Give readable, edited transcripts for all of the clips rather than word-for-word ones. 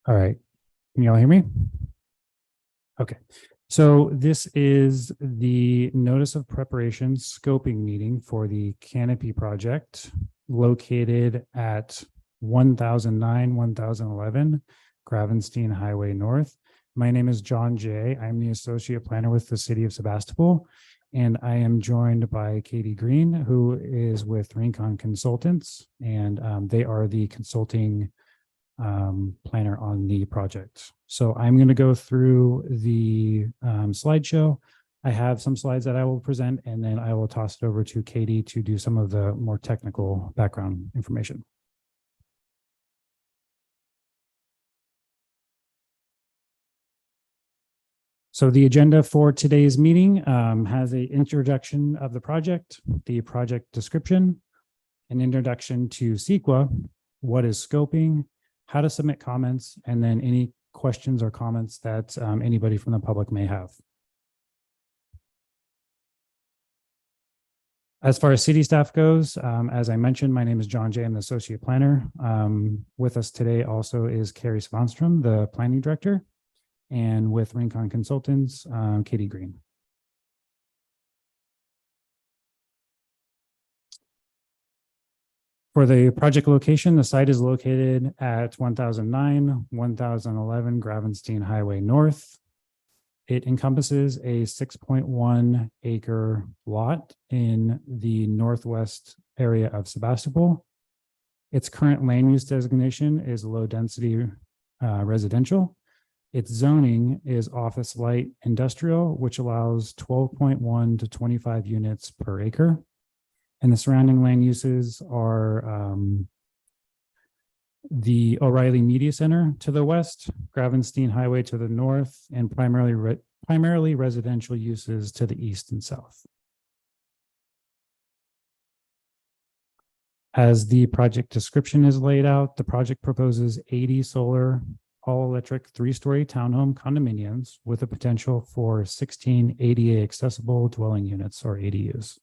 All right. Can you all hear me? Okay. So this is the notice of preparation scoping meeting for the Canopy project located at 1009, 1011 Gravenstein Highway North. My name is John Jay. I'm the associate planner with the city of Sebastopol, and I am joined by Katie Green, who is with Rincon Consultants, and they are the consulting planner on the project. So I'm going to go through the slideshow. I have some slides that I will present, and then I will toss it over to Katie to do some of the more technical background information. So the agenda for today's meeting has an introduction of the project description, an introduction to CEQA, what is scoping, how to submit comments, and then any questions or comments that anybody from the public may have. As far as city staff goes, as I mentioned, my name is John Jay. I'm the associate planner. With us today also is Carrie Svanstrom, the planning director, and with Rincon Consultants, Katie Green. For the project location, the site is located at 1009, 1011 Gravenstein Highway North. It encompasses a 6.1 acre lot in the northwest area of Sebastopol. Its current land use designation is low density residential. Its zoning is office light industrial, which allows 12.1 to 25 units per acre. And the surrounding land uses are the O'Reilly Media Center to the west, Gravenstein Highway to the north, and primarily residential uses to the east and south. As the project description is laid out, the project proposes 80 solar, all-electric, 3-story townhome condominiums with a potential for 16 ADA accessible dwelling units, or ADUs.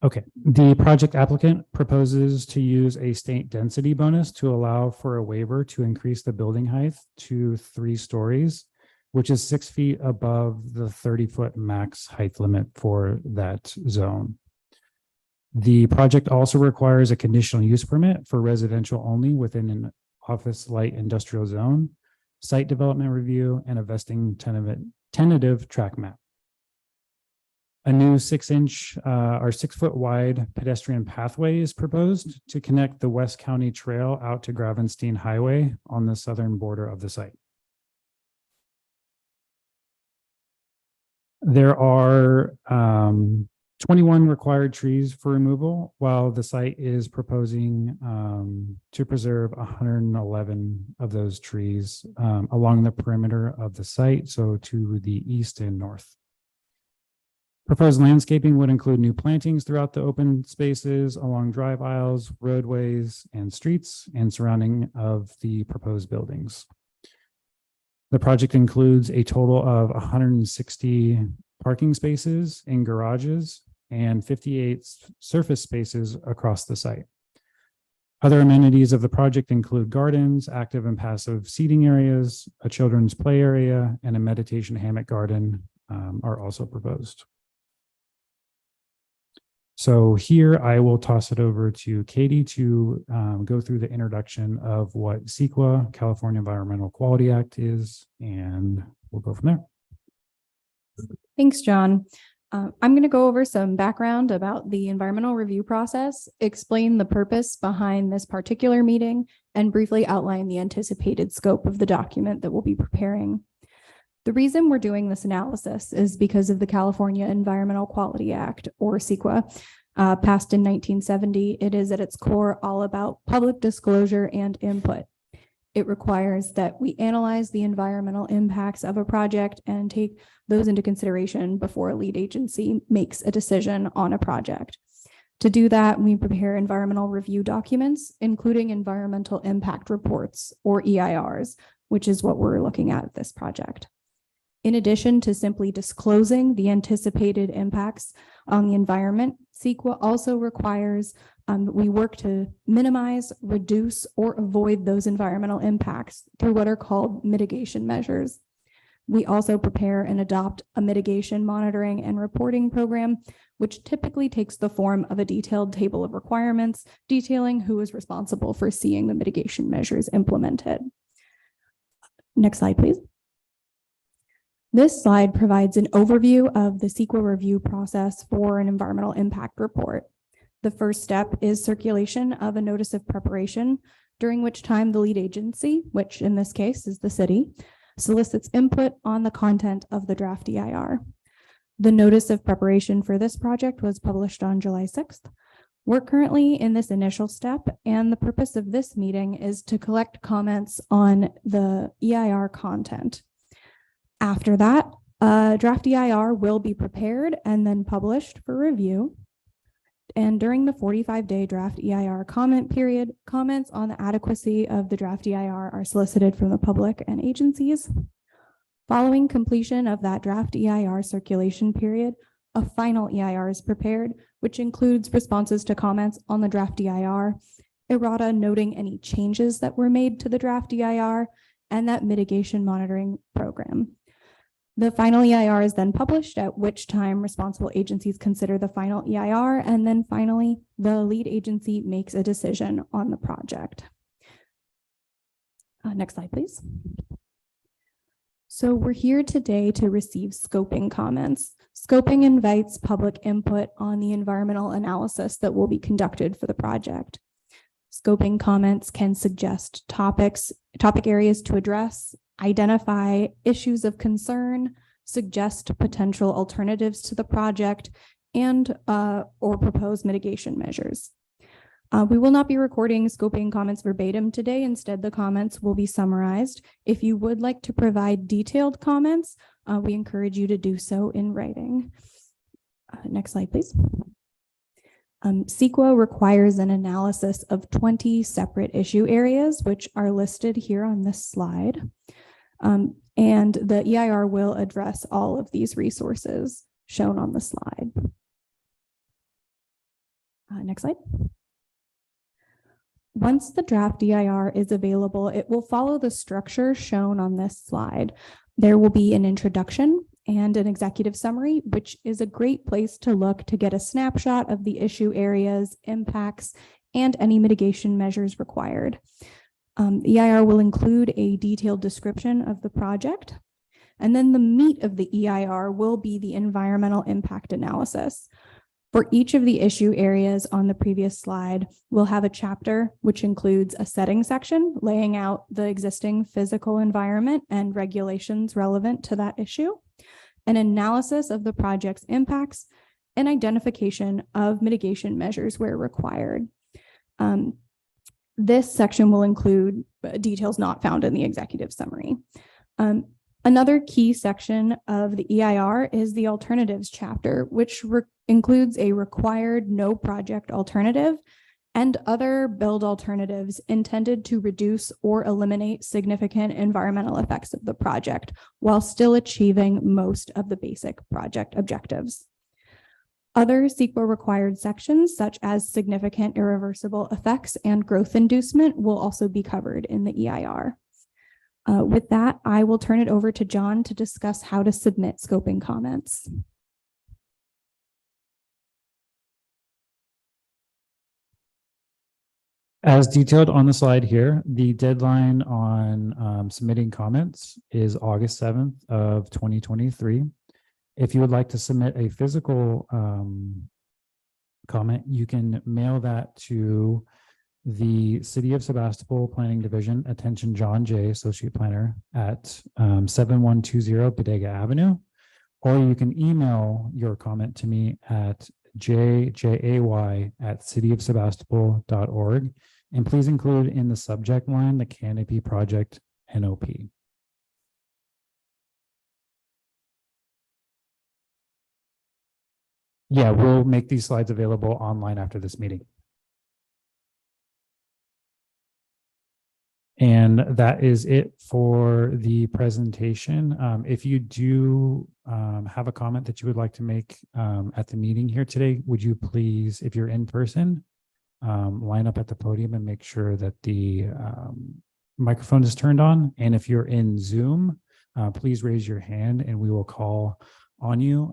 Okay, the project applicant proposes to use a state density bonus to allow for a waiver to increase the building height to 3 stories, which is 6 feet above the 30-foot max height limit for that zone. The project also requires a conditional use permit for residential only within an office light industrial zone, site development review, and a vesting tentative track map. A new 6-inch or 6-foot wide pedestrian pathway is proposed to connect the West County Trail out to Gravenstein Highway on the southern border of the site. There are 21 required trees for removal, while the site is proposing to preserve 111 of those trees along the perimeter of the site, so to the east and north. Proposed landscaping would include new plantings throughout the open spaces, along drive aisles, roadways, and streets, and surrounding of the proposed buildings. The project includes a total of 160 parking spaces in garages and 58 surface spaces across the site. Other amenities of the project include gardens, active and passive seating areas, a children's play area, and a meditation hammock garden are also proposed. So here I will toss it over to Katie to go through the introduction of what CEQA, California Environmental Quality Act, is, and we'll go from there. Thanks, John. I'm going to go over some background about the environmental review process, explain the purpose behind this particular meeting, and briefly outline the anticipated scope of the document that we'll be preparing. The reason we're doing this analysis is because of the California Environmental Quality Act, or CEQA, passed in 1970. It is at its core all about public disclosure and input. It requires that we analyze the environmental impacts of a project and take those into consideration before a lead agency makes a decision on a project. To do that, we prepare environmental review documents, including environmental impact reports, or EIRs, which is what we're looking at this project. In addition to simply disclosing the anticipated impacts on the environment, CEQA also requires we work to minimize, reduce, or avoid those environmental impacts through what are called mitigation measures. We also prepare and adopt a mitigation monitoring and reporting program, which typically takes the form of a detailed table of requirements detailing who is responsible for seeing the mitigation measures implemented. Next slide, please. This slide provides an overview of the CEQA review process for an environmental impact report. The first step is circulation of a notice of preparation, during which time the lead agency, which in this case is the city, solicits input on the content of the draft EIR. The notice of preparation for this project was published on July 6th. We're currently in this initial step, and the purpose of this meeting is to collect comments on the EIR content. After that, a draft EIR will be prepared and then published for review. And during the 45-day draft EIR comment period, comments on the adequacy of the draft EIR are solicited from the public and agencies. Following completion of that draft EIR circulation period, a final EIR is prepared, which includes responses to comments on the draft EIR, errata noting any changes that were made to the draft EIR, and that mitigation monitoring program. The final EIR is then published, at which time responsible agencies consider the final EIR, and then finally, the lead agency makes a decision on the project. Next slide, please. So we're here today to receive scoping comments. Scoping invites public input on the environmental analysis that will be conducted for the project. Scoping comments can suggest topic areas to address, identify issues of concern, suggest potential alternatives to the project, and or propose mitigation measures. We will not be recording scoping comments verbatim today. Instead, the comments will be summarized. If you would like to provide detailed comments, we encourage you to do so in writing. Next slide, please. CEQA requires an analysis of 20 separate issue areas, which are listed here on this slide. And the EIR will address all of these resources shown on the slide. Next slide. Once the draft EIR is available, it will follow the structure shown on this slide. There will be an introduction and an executive summary, which is a great place to look to get a snapshot of the issue areas, impacts, and any mitigation measures required. The EIR will include a detailed description of the project, and then the meat of the EIR will be the environmental impact analysis. For each of the issue areas on the previous slide, we'll have a chapter which includes a setting section laying out the existing physical environment and regulations relevant to that issue, an analysis of the project's impacts, and identification of mitigation measures where required. This section will include details not found in the executive summary. Another key section of the EIR is the alternatives chapter, which includes a required no project alternative and other build alternatives intended to reduce or eliminate significant environmental effects of the project while still achieving most of the basic project objectives. Other CEQA required sections, such as significant irreversible effects and growth inducement, will also be covered in the EIR. With that, I will turn it over to John to discuss how to submit scoping comments. As detailed on the slide here, the deadline on submitting comments is August 7th of 2023. If you would like to submit a physical comment, you can mail that to the City of Sebastopol Planning Division, attention John J, Associate Planner, at 7120 Bodega Avenue, or you can email your comment to me at jay@cityofsebastopol.org, and please include in the subject line the Canopy Project NOP. Yeah, we'll make these slides available online after this meeting. And that is it for the presentation. If you do have a comment that you would like to make at the meeting here today, would you please, if you're in person, line up at the podium and make sure that the microphone is turned on. And if you're in Zoom, please raise your hand and we will call on you.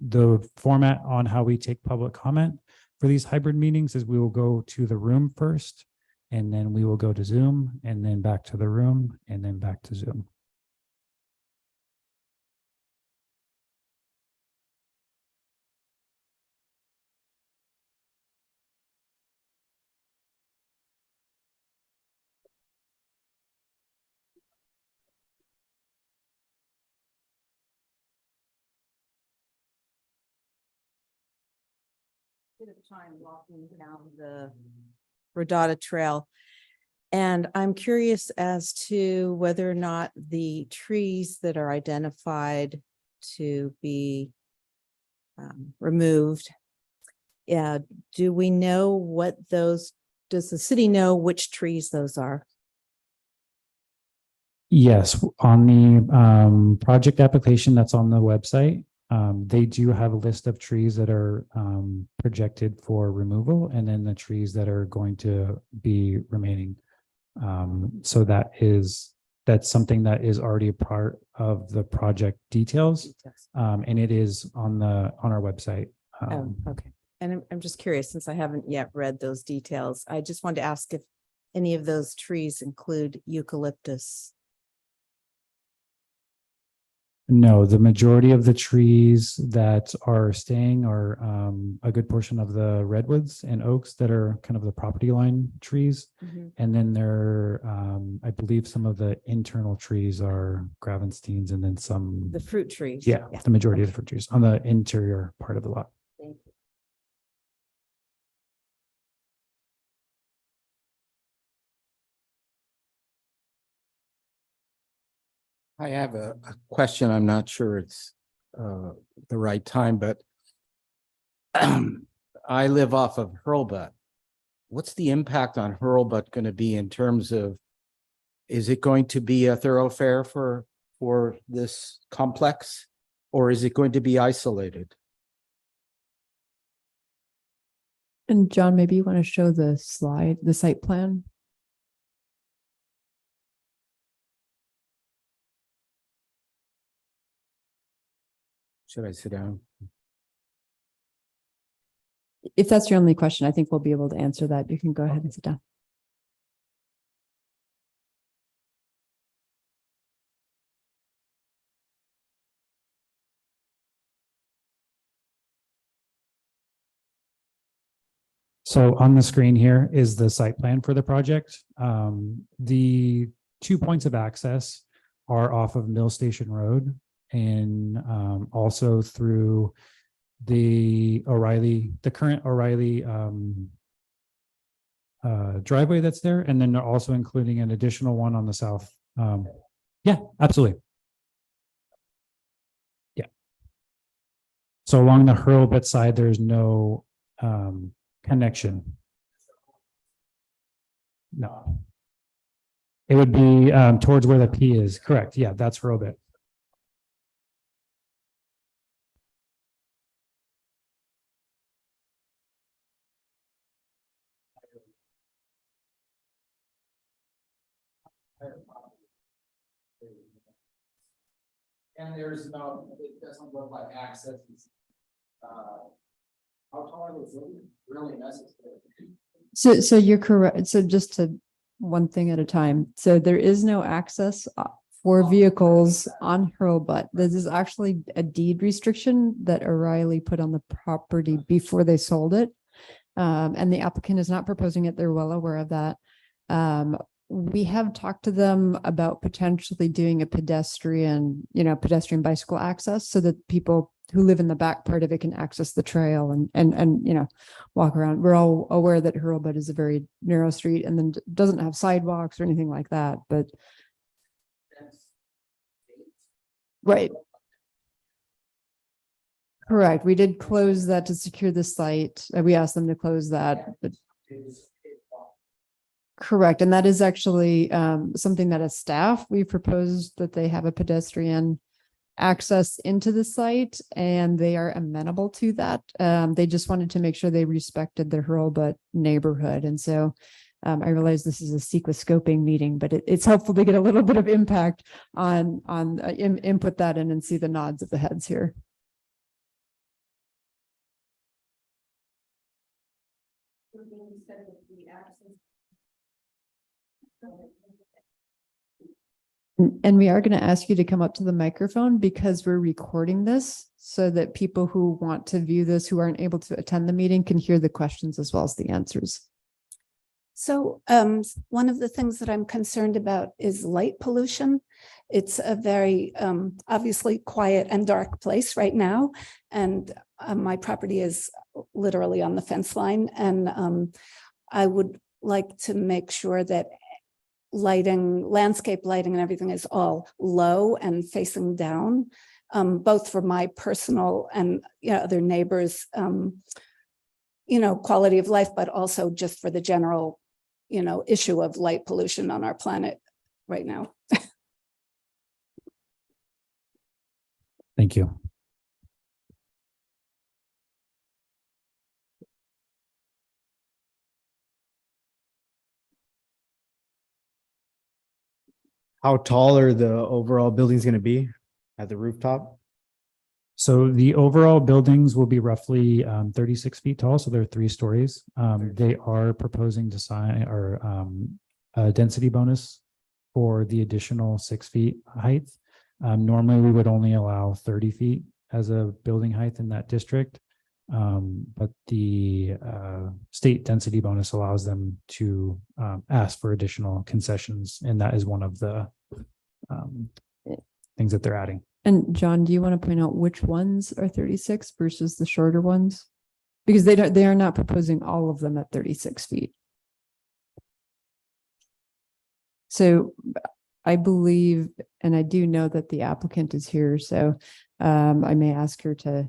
The format on how we take public comment for these hybrid meetings is we will go to the room first, and then we will go to Zoom, and then back to the room, and then back to Zoom. Bit of time walking down the Rodata Trail. And I'm curious as to whether or not the trees that are identified to be removed. Yeah, do we know what those, does the city know which trees those are? Yes, on the project application that's on the website, they do have a list of trees that are projected for removal, and then the trees that are going to be remaining. So that's something that is already a part of the project details, and it is on our website. Oh, okay. And I'm just curious, since I haven't yet read those details, I just wanted to ask if any of those trees include eucalyptus. No, the majority of the trees that are staying are a good portion of the redwoods and oaks that are kind of the property line trees. And then I believe some of the internal trees are Gravensteins, and then some. The fruit trees. Yeah, the majority of the fruit trees on the interior part of the lot. Thank you. I have a question. I'm not sure it's the right time, but I live off of Hurlbut. What's the impact on Hurlbut going to be in terms of, is it going to be a thoroughfare for this complex, or is it going to be isolated? And John, maybe you want to show the slide, the site plan? Should I sit down? If that's your only question, I think we'll be able to answer that. You can go ahead and sit down. So on the screen here is the site plan for the project. The 2 points of access are off of Mill Station Road, and also through the current O'Reilly driveway that's there. And then they're also including an additional one on the south. Yeah, absolutely. Yeah. So along the Hurlbut side, there's no connection. No. It would be towards where the P is. Correct. Yeah, that's Hurlbut. And there's no, it doesn't look like access is how tall is it really necessary? So you're correct. So just to one thing at a time. So there is no access for vehicles on Hurlbut. This is actually a deed restriction that O'Reilly put on the property before they sold it. And the applicant is not proposing it. They're well aware of that. We have talked to them about potentially doing a pedestrian bicycle access so that people who live in the back part of it can access the trail and walk around. We're all aware that Hurlbut is a very narrow street and then doesn't have sidewalks or anything like that, but right. Correct. We did close that to secure the site. We asked them to close that, but Correct. And that is actually something that as staff, we proposed that they have a pedestrian access into the site, and they are amenable to that. They just wanted to make sure they respected the Hurlbut neighborhood. And so I realize this is a CEQA scoping meeting, but it's helpful to get a little bit of impact on input that in and see the nods of the heads here. And we are going to ask you to come up to the microphone because we're recording this so that people who want to view this, who aren't able to attend the meeting, can hear the questions as well as the answers. So one of the things that I'm concerned about is light pollution. It's a very obviously quiet and dark place right now. And my property is literally on the fence line. And I would like to make sure that lighting, landscape lighting and everything is all low and facing down, both for my personal and other neighbors, quality of life, but also just for the general issue of light pollution on our planet right now. Thank you. How tall are the overall buildings going to be at the rooftop? So the overall buildings will be roughly 36 feet tall. So they're 3 stories. They are proposing to sign or a density bonus for the additional 6 feet height. Normally we would only allow 30 feet as a building height in that district. But the state density bonus allows them to ask for additional concessions. And that is one of the things that they're adding. And John, do you want to point out which ones are 36 versus the shorter ones? Because they are not proposing all of them at 36 feet. So I believe, and I do know that the applicant is here, so I may ask her to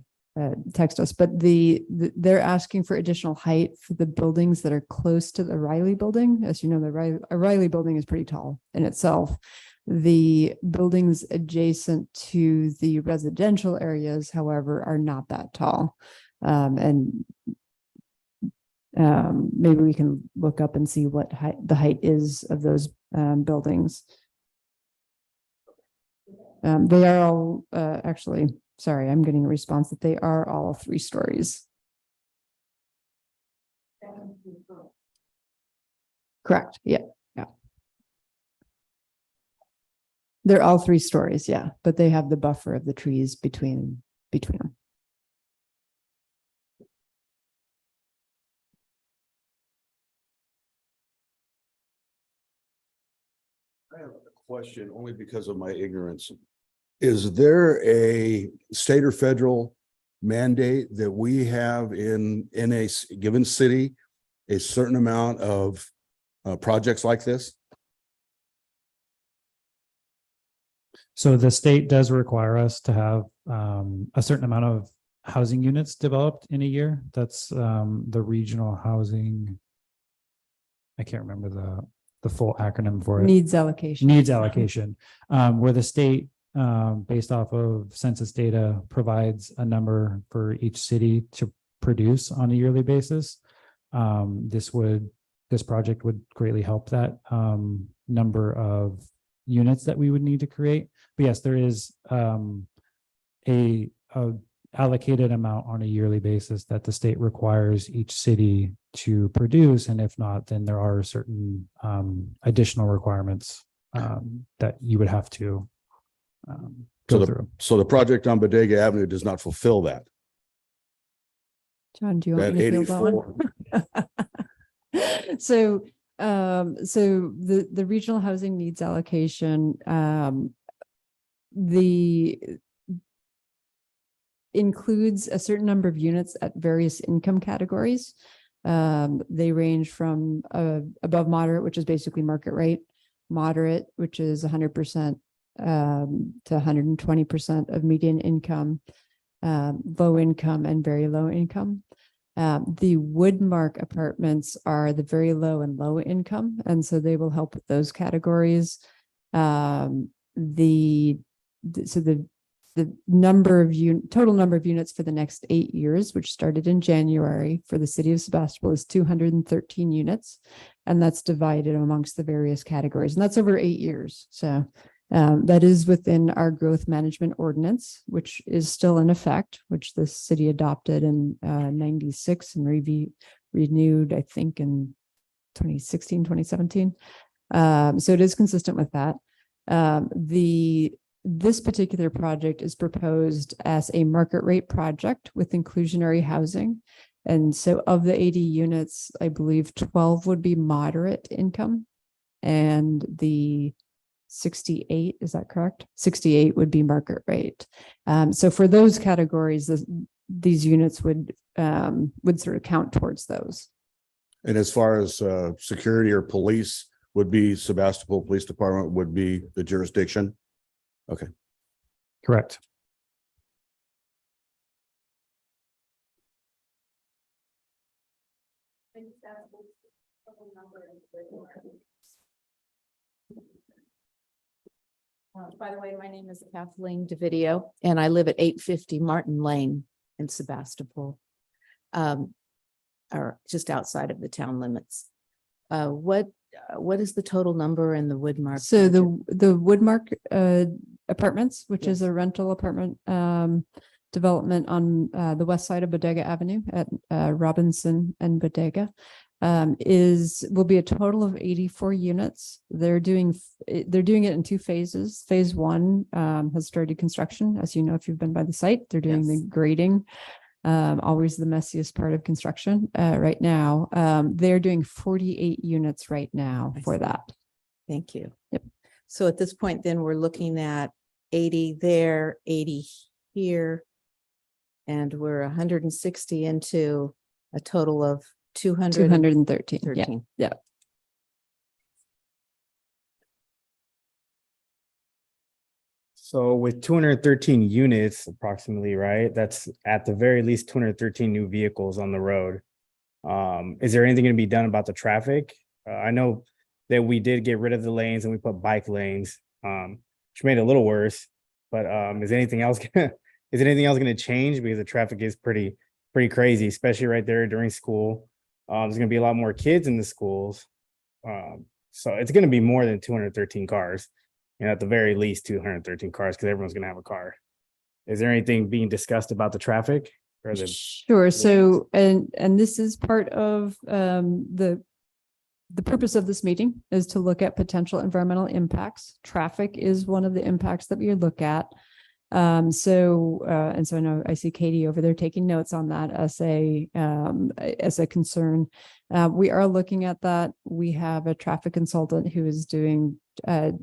text us, but they're asking for additional height for the buildings that are close to the Riley building. As you know, the Riley building is pretty tall in itself. The buildings adjacent to the residential areas, however, are not that tall. And maybe we can look up and see what the height is of those buildings. They are all actually, sorry, I'm getting a response that they are all 3 stories. Correct. Yeah. They're all 3 stories, yeah, but they have the buffer of the trees between them. I have a question only because of my ignorance. Is there a state or federal mandate that we have in a given city, a certain amount of projects like this? So the state does require us to have a certain amount of housing units developed in a year. That's the regional housing. I can't remember the full acronym for it. Needs allocation. Needs allocation, where the state, based off of census data, provides a number for each city to produce on a yearly basis. This project would greatly help that number of units that we would need to create. But yes, there is a allocated amount on a yearly basis that the state requires each city to produce. And if not, then there are certain additional requirements that you would have to go through. So the project on Bodega Avenue does not fulfill that. John, do you want That me to field that one? So the regional housing needs allocation, includes a certain number of units at various income categories. They range from above moderate, which is basically market rate, moderate, which is 100% to 120% of median income, low income and very low income. The Woodmark apartments are the very low and low income, and so they will help with those categories. The number of total number of units for the next 8 years, which started in January for the city of Sebastopol, is 213 units. And that's divided amongst the various categories. And that's over 8 years. So that is within our growth management ordinance, which is still in effect, which the city adopted in 96 and renewed, I think, in 2016, 2017. So it is consistent with that. This particular project is proposed as a market rate project with inclusionary housing. And so of the 80 units, I believe 12 would be moderate income. And the 68, is that correct? 68 would be market rate. So for those categories, these units would sort of count towards those. And as far as security or police would be, Sebastopol Police Department would be the jurisdiction? Okay. Correct. By the way, my name is Kathleen DeVideo, and I live at 850 Martin Lane in Sebastopol, or just outside of the town limits. What is the total number in the Woodmark? So project? the Woodmark apartments, which is Yes. a rental apartment development on the west side of Bodega Avenue at Robinson and Bodega, will be a total of 84 units. They're doing it in 2 phases. Phase 1 has started construction. As you know, if you've been by the site, they're doing the Yes. grading. Always the messiest part of construction right now. They're doing 48 units right now I for see. that. Thank you. Yep. So at this point, then we're looking at 80 there, 80 here. And we're 160 into a total of 213. 213. Yeah. So with 213 units approximately, right? That's at the very least 213 new vehicles on the road. Is there anything going to be done about the traffic? I know that we did get rid of the lanes and we put bike lanes, which made it a little worse. But is anything else going to change? Because the traffic is pretty crazy, especially right there during school. There's going to be a lot more kids in the schools. So it's going to be more than 213 cars. And at the very least 213 cars, because everyone's going to have a car. Is there anything being discussed about the traffic? Or the Sure. So, and this is part of the purpose of this meeting is to look at potential environmental impacts. Traffic is one of the impacts that we look at. So I know I see Katie over there taking notes on that as a concern. We are looking at that. We have a traffic consultant who is doing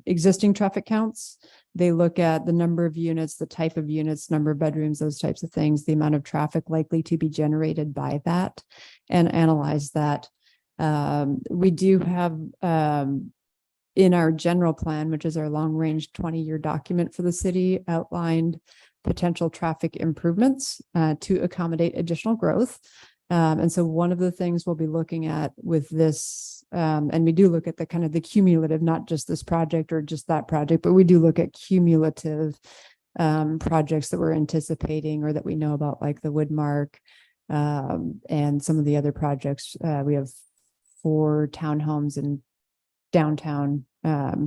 existing traffic counts. They look at the number of units, the type of units, number of bedrooms, those types of things, the amount of traffic likely to be generated by that, and analyze that. We do have in our general plan, which is our long range 20-year document for the city, outlined potential traffic improvements to accommodate additional growth. And so one of the things we'll be looking at with this, and we do look at the kind of the cumulative, not just this project or just that project, but we do look at cumulative projects that we're anticipating or that we know about, like the Woodmark and some of the other projects. We have 4 townhomes in downtown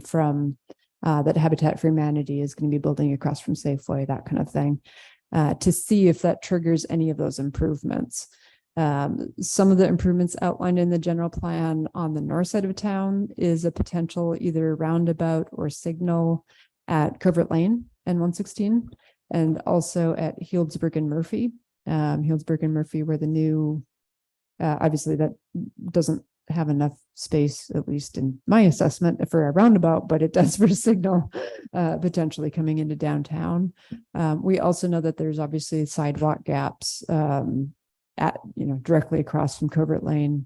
from that Habitat for Humanity is going to be building across from Safeway, that kind of thing, to see if that triggers any of those improvements. Some of the improvements outlined in the general plan on the north side of town is a potential either roundabout or signal at Covert Lane and 116, and also at Healdsburg and Murphy. Healdsburg and Murphy, where the new, obviously that doesn't have enough space, at least in my assessment, for a roundabout, but it does for a signal potentially coming into downtown. We also know that there's obviously sidewalk gaps directly across from Covert Lane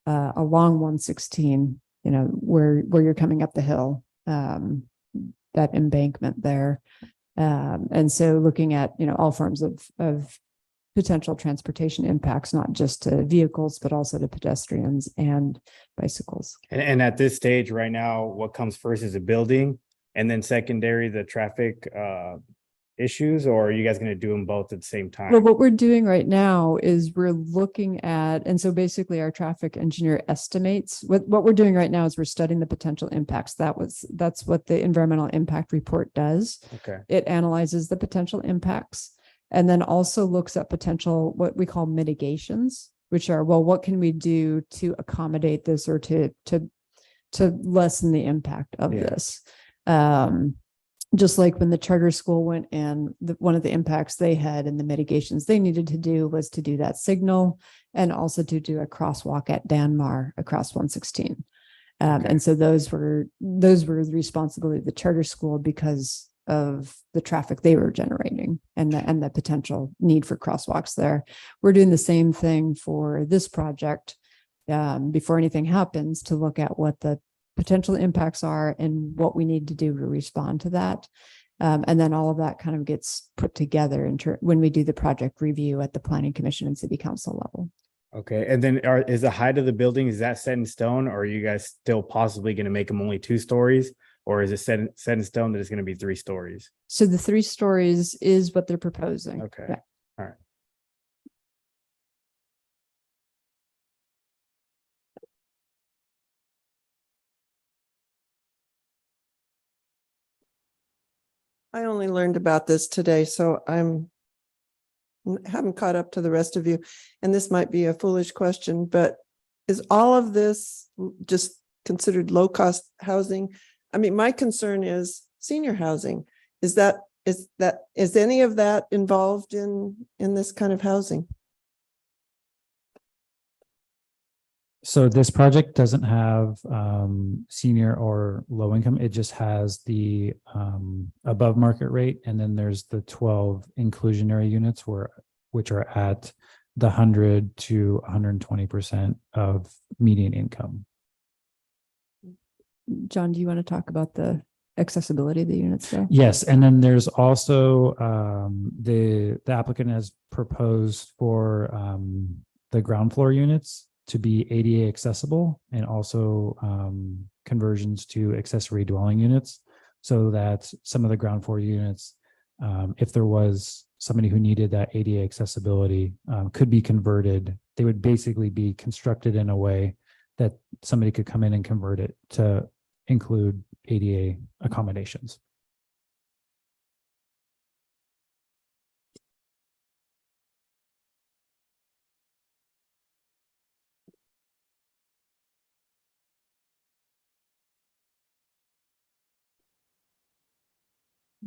along 116, where you're coming up the hill, that embankment there. And so looking at, all forms of potential transportation impacts, not just to vehicles, but also to pedestrians and bicycles. And at this stage right now, what comes first is a building and then secondary, the traffic issues, or are you guys gonna do them both at the same time? Well, what we're doing right now is we're looking at, and so basically our traffic engineer estimates, what we're doing right now is we're studying the potential impacts. That's what the environmental impact report does. Okay, It analyzes the potential impacts and then also looks at potential, what we call mitigations, which are, well, what can we do to accommodate this or to lessen the impact of Yeah. this? Just like when the charter school went and one of the impacts they had and the mitigations they needed to do was to do that signal and also to do a crosswalk at Danmar across 116. Okay. And so those were the responsibility of the charter school because of the traffic they were generating and the potential need for crosswalks there. We're doing the same thing for this project before anything happens to look at what the potential impacts are and what we need to do to respond to that. And then all of that kind of gets put together when we do the project review at the Planning Commission and City Council level. okay. And then is the height of the building, is that set in stone, or are you guys still possibly gonna make them only 2 stories? Or is it set in stone that it's gonna be 3 stories? So the 3 stories is what they're proposing. Okay. Yeah. All right. I only learned about this today, so haven't caught up to the rest of you. And this might be a foolish question, but is all of this just considered low cost housing? I mean, my concern is senior housing. Is any of that involved in this kind of housing? So this project doesn't have senior or low income. It just has the above market rate. And then there's the 12 inclusionary units which are at the 100 to 120% of median income. John, do you want to talk about the accessibility of the units there? Yes, and then there's also the applicant has proposed for the ground floor units to be ADA accessible and also conversions to accessory dwelling units so that some of the ground floor units, if there was somebody who needed that ADA accessibility, could be converted. They would basically be constructed in a way that somebody could come in and convert it to include ADA accommodations.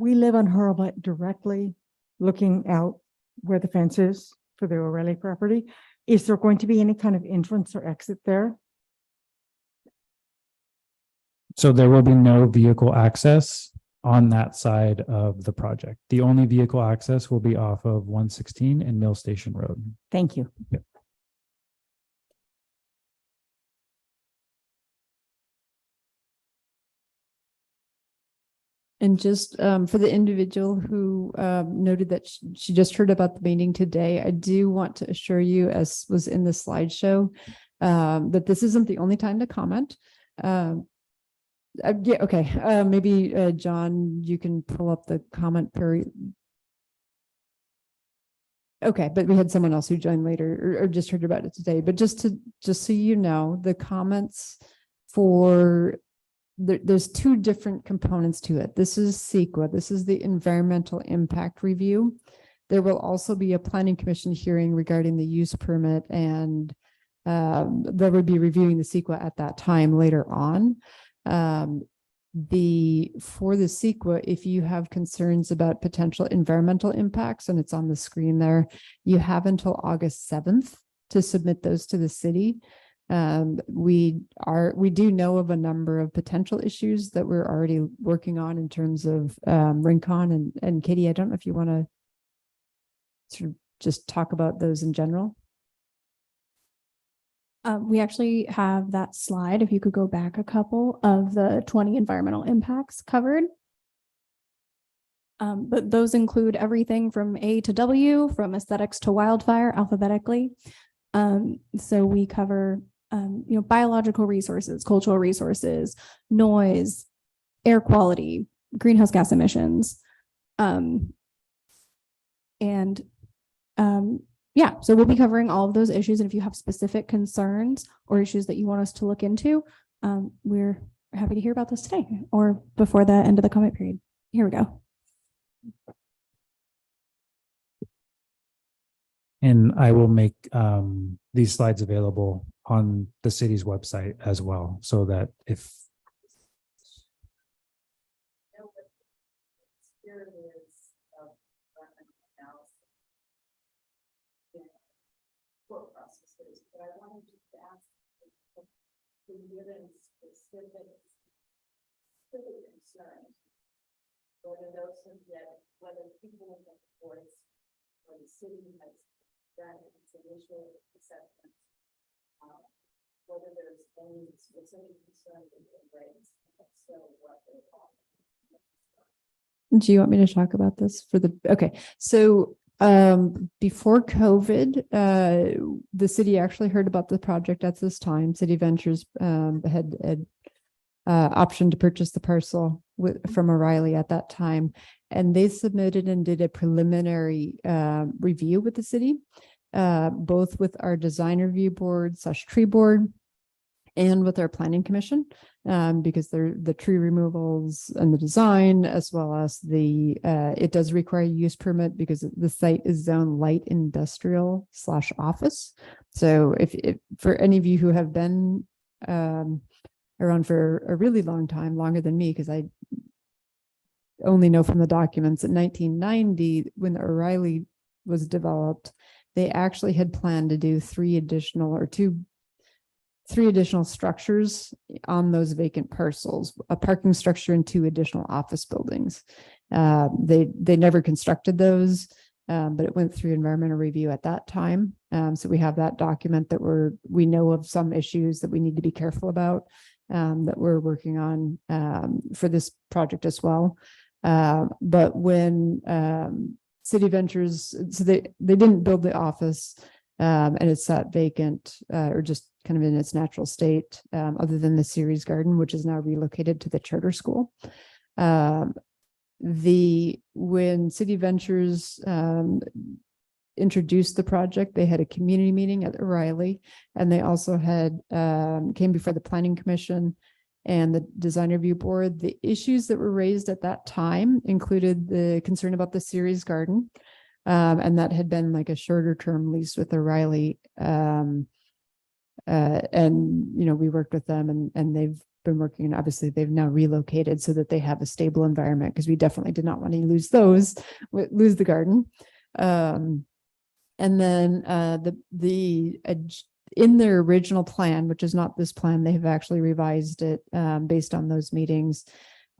We live on Hurlbut directly looking out where the fence is for the O'Reilly property. Is there going to be any kind of entrance or exit there? So there will be no vehicle access on that side of the project. The only vehicle access will be off of 116 and Mill Station Road. Thank you. Yep. And just for the individual who noted that she just heard about the meeting today, I do want to assure you, as was in the slideshow, that this isn't the only time to comment. Yeah, okay. Maybe John, you can pull up the comment period. Okay, but we had someone else who joined later or just heard about it today. But just so you know, the comments for there's 2 different components to it. This is CEQA. This is the environmental impact review. There will also be a planning commission hearing regarding the use permit, and they would be reviewing the CEQA at that time later on. For the CEQA, if you have concerns about potential environmental impacts, and it's on the screen there, you have until August 7th to submit those to the city. We do know of a number of potential issues that we're already working on in terms of Rincon and Katie, I don't know if you want to sort of just talk about those in general. We actually have that slide, if you could go back a couple, of the 20 environmental impacts covered. But those include everything from A to W, from aesthetics to wildfire alphabetically. So we cover, biological resources, cultural resources, noise, air quality, greenhouse gas emissions. So we'll be covering all of those issues. And if you have specific concerns or issues that you want us to look into, we're happy to hear about this today or before the end of the comment period. Here we go. And I will make these slides available on the city's website as well, so that if whether people in the boards or the city has done its initial assessment, whether there's any specific concern that they raised. So what they call. Do you want me to talk about this for the, okay, so before COVID, the city actually heard about the project at this time. City Ventures had option to purchase the parcel from O'Reilly at that time. And they submitted and did a preliminary review with the city, both with our design review board / tree board and with our planning commission, because they're the tree removals and the design, as well as it does require a use permit because the site is zone light industrial / office. So if for any of you who have been around for a really long time, longer than me, because I only know from the documents, in 1990, when O'Reilly was developed, they actually had planned to do three additional structures on those vacant parcels, a parking structure and 2 additional office buildings. They never constructed those, but it went through environmental review at that time. So we have that document that we know of some issues that we need to be careful about, that we're working on for this project as well. But when City Ventures, so they didn't build the office, and it sat vacant or just kind of in its natural state, other than the Ceres Garden, which is now relocated to the charter school. When City Ventures introduced the project, they had a community meeting at O'Reilly, and they also had came before the Planning Commission and the Design Review Board. The issues that were raised at that time included the concern about the Ceres Garden, and that had been like a shorter term lease with O'Reilly. And we worked with them, and they've been working, and obviously they've now relocated so that they have a stable environment, because we definitely did not want to lose the garden. And then in their original plan, which is not this plan, they have actually revised it based on those meetings.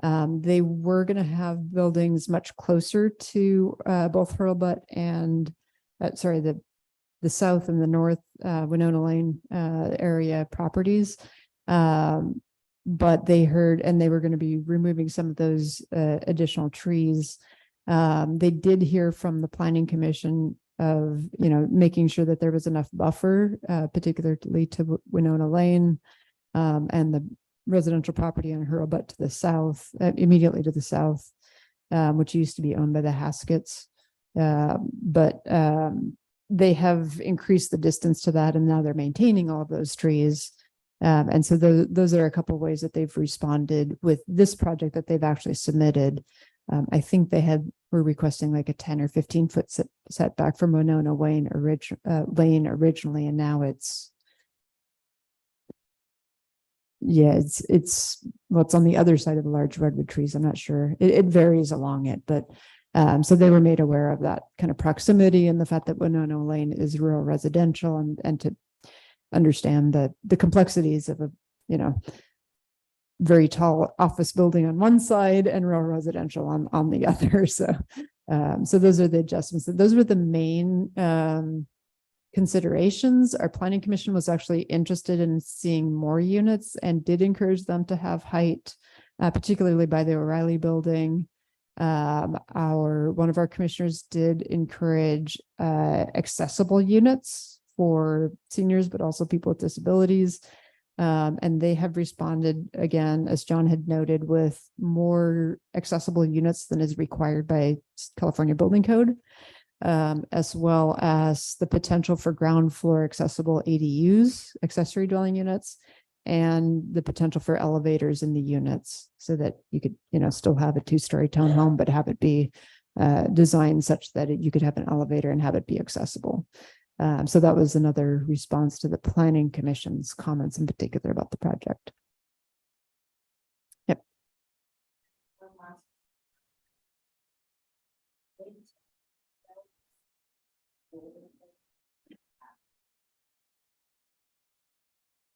They were going to have buildings much closer to both Hurlbut and the south and the north Winona Lane area properties. But they heard, and they were going to be removing some of those additional trees. They did hear from the Planning Commission of, making sure that there was enough buffer, particularly to Winona Lane, and the residential property on Hurlbut to the south, immediately to the south, which used to be owned by the Haskets. But they have increased the distance to that, and now they're maintaining all of those trees. And so those are a couple of ways that they've responded with this project that they've actually submitted. I think were requesting like a 10 or 15 foot setback from Winona Lane originally, and now it's on the other side of the large redwood trees. I'm not sure. It varies along it, but so they were made aware of that kind of proximity and the fact that Winona Lane is rural residential, and to understand the complexities of a very tall office building on one side and rural residential on the other. So those are the adjustments. Those were the main considerations. Our Planning Commission was actually interested in seeing more units and did encourage them to have height, particularly by the O'Reilly building. One of our commissioners did encourage accessible units for seniors, but also people with disabilities. And they have responded again, as John had noted, with more accessible units than is required by California Building Code, as well as the potential for ground floor accessible ADUs, accessory dwelling units, and the potential for elevators in the units so that you could, still have a two-story townhome, but have it be designed such that you could have an elevator and have it be accessible. So that was another response to the Planning Commission's comments in particular about the project. Yep.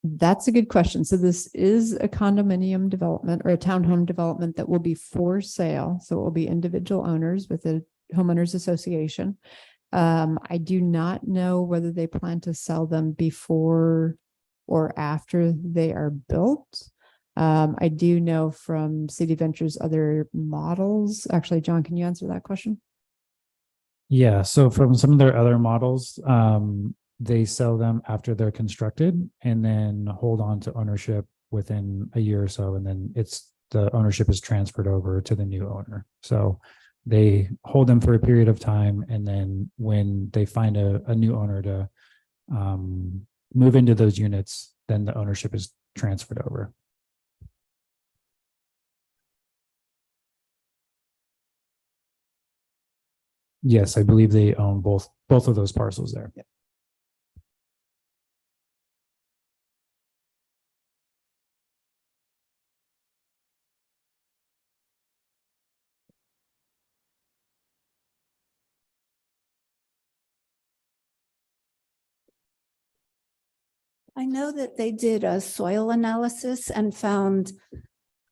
That's a good question. So this is a condominium development or a townhome development that will be for sale. So it will be individual owners with a homeowners association. I do not know whether they plan to sell them before or after they are built. I do know from City Ventures other models. Actually, John, can you answer that question? Yeah, so from some of their other models, they sell them after they're constructed and then hold on to ownership within a year or so, and then the ownership is transferred over to the new owner. So they hold them for a period of time, and then when they find a new owner to move into those units, then the ownership is transferred over. Yes, I believe they own both of those parcels there. Yep. I know that they did a soil analysis and found,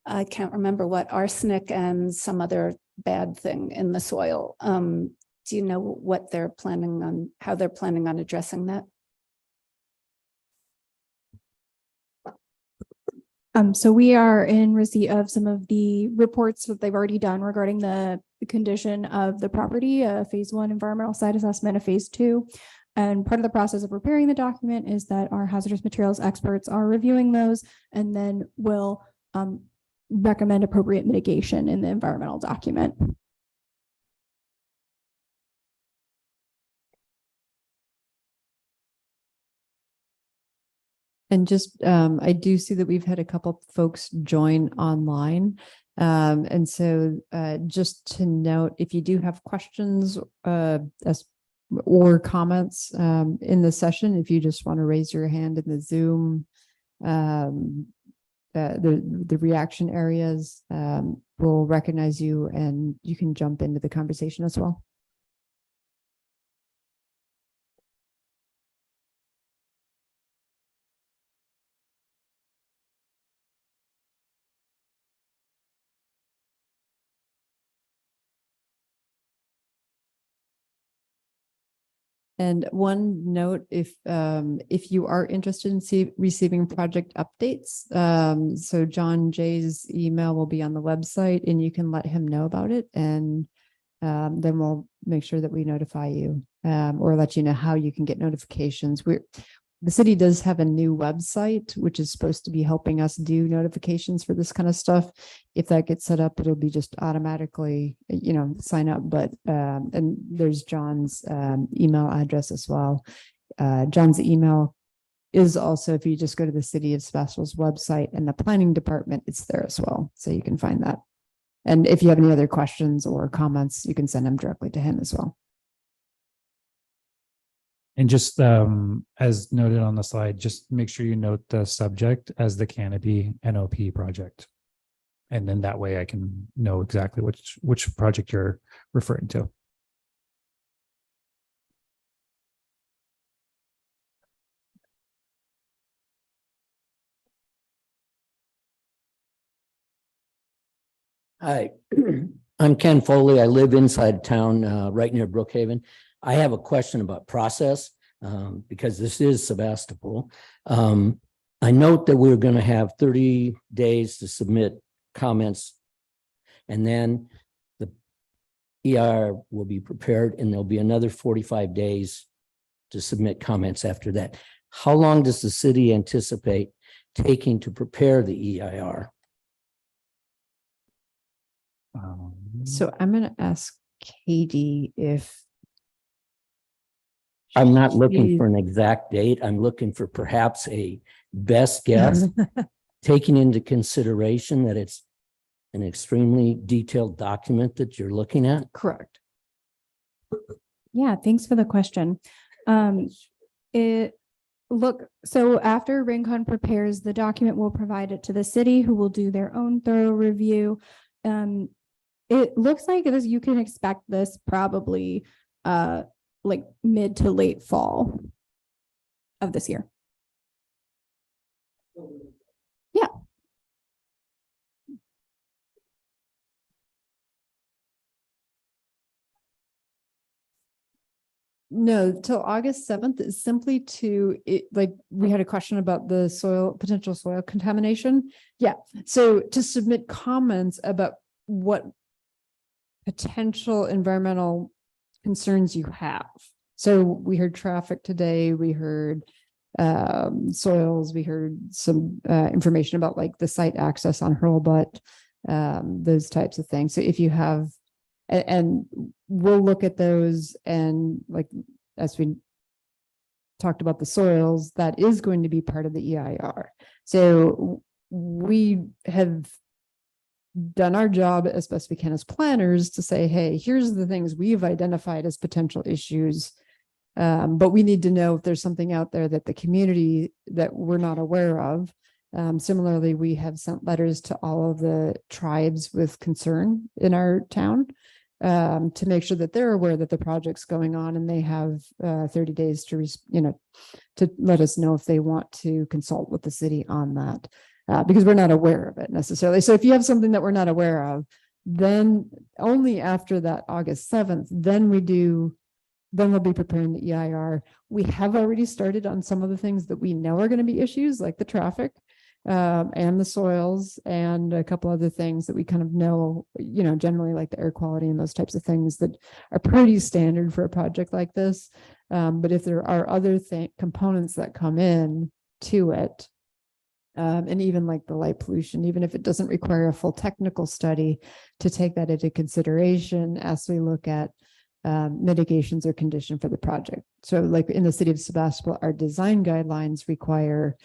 I can't remember what, arsenic and some other bad thing in the soil. Do you know what they're planning on, how they're planning on addressing that? So we are in receipt of some of the reports that they've already done regarding the condition of the property, phase 1 environmental site assessment, a phase 2. And part of the process of preparing the document is that our hazardous materials experts are reviewing those and then will recommend appropriate mitigation in the environmental document. And just, I do see that we've had a couple folks join online. And so just to note, if you do have questions or comments in the session, if you just want to raise your hand in the Zoom, the reaction areas will recognize you and you can jump into the conversation as well. And one note, if you are interested in receiving project updates, so John Jay's email will be on the website and you can let him know about it. And then we'll make sure that we notify you or let you know how you can get notifications. The city does have a new website, which is supposed to be helping us do notifications for this kind of stuff. If that gets set up, it'll be just automatically, sign up. But and there's John's email address as well. John's email is also, if you just go to the City of Sebastopol's website and the planning department, it's there as well. So you can find that. And if you have any other questions or comments, you can send them directly to him as well. And just as noted on the slide, just make sure you note the subject as the Canopy NOP project. And then that way I can know exactly which project you're referring to. Hi, I'm Ken Foley. I live inside town, right near Brookhaven. I have a question about process, because this is Sebastopol. I note that we're going to have 30 days to submit comments. And then EIR will be prepared and there'll be another 45 days to submit comments after that. How long does the city anticipate taking to prepare the EIR? So I'm going to ask Katie if I'm not looking she- for an exact date. I'm looking for perhaps a best guess, taking into consideration that it's an extremely detailed document that you're looking at. Correct. Yeah, thanks for the question. So after Rincon prepares the document, we'll provide it to the city, who will do their own thorough review. It looks like you can expect this probably like mid to late fall of this year. Yeah. No, till August 7th is simply like, we had a question about the potential soil contamination. Yeah, so to submit comments about what potential environmental concerns you have. So we heard traffic today, we heard soils, we heard some information about like the site access on Hurlbut, those types of things. So if you have, and we'll look at those, and like, as we talked about the soils, that is going to be part of the EIR. So we have done our job as best we can as planners to say, hey, here's the things we've identified as potential issues. But we need to know if there's something out there that the community that we're not aware of. Similarly, we have sent letters to all of the tribes with concern in our town to make sure that they're aware that the project's going on, and they have 30 days to, to let us know if they want to consult with the city on that, because we're not aware of it necessarily. So if you have something that we're not aware of, then only after that August 7th, then we'll be preparing the EIR. We have already started on some of the things that we know are going to be issues, like the traffic and the soils, and a couple other things that we kind of know, generally like the air quality and those types of things that are pretty standard for a project like this. But if there are other components that come in to it, and even like the light pollution, even if it doesn't require a full technical study, to take that into consideration as we look at mitigations or condition for the project. So like in the city of Sebastopol, our design guidelines require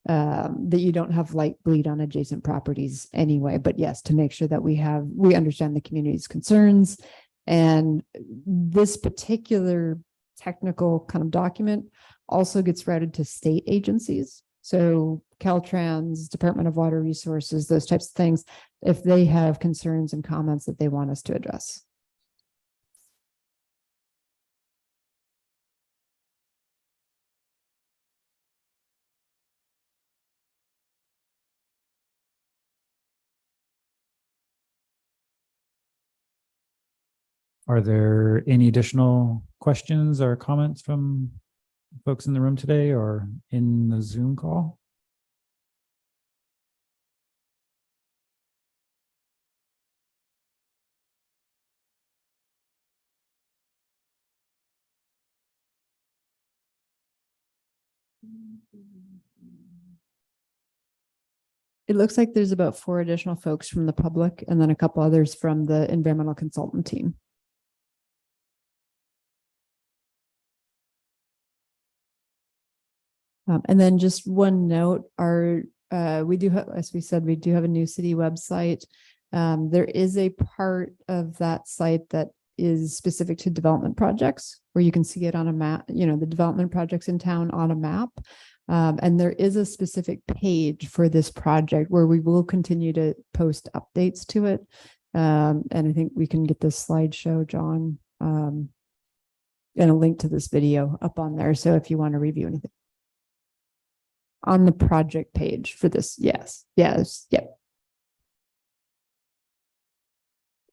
that you don't have light bleed on adjacent properties anyway. But yes, to make sure that we understand the community's concerns. And this particular technical kind of document also gets routed to state agencies. So Caltrans, Department of Water Resources, those types of things, if they have concerns and comments that they want us to address. Are there any additional questions or comments from folks in the room today or in the Zoom call? It looks like there's about 4 additional folks from the public, and then a couple others from the environmental consultant team. And then just one note, we do have, as we said, we do have a new city website. There is a part of that site that is specific to development projects, where you can see it on a map, the development projects in town on a map. And there is a specific page for this project where we will continue to post updates to it. And I think we can get this slideshow, John, and a link to this video up on there. So if you want to review anything on the project page for this, yes, yep.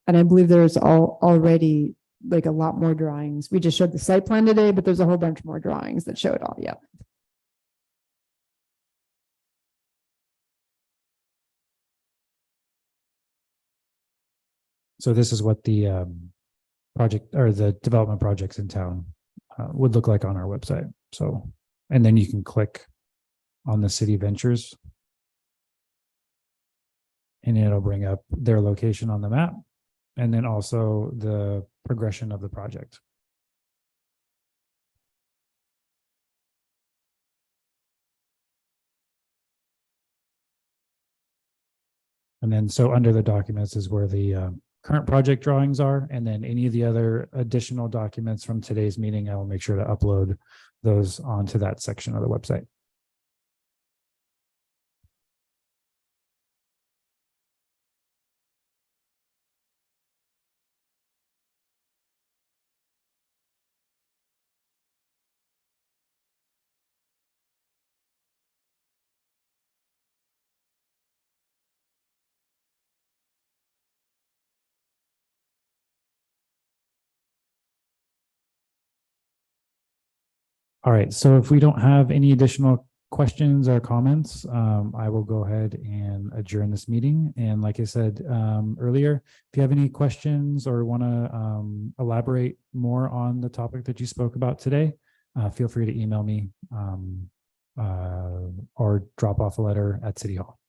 And I believe there's already like a lot more drawings. We just showed the site plan today, but there's a whole bunch more drawings that show it all. Yeah. So this is what the project or the development projects in town would look like on our website. So, and then you can click on the city ventures and it'll bring up their location on the map and then also the progression of the project. And then so under the documents is where the current project drawings are. And then any of the other additional documents from today's meeting, I will make sure to upload those onto that section of the website. All right, so if we don't have any additional questions or comments, I will go ahead and adjourn this meeting. And like I said earlier, if you have any questions or want to elaborate more on the topic that you spoke about today, feel free to email me or drop off a letter at City Hall.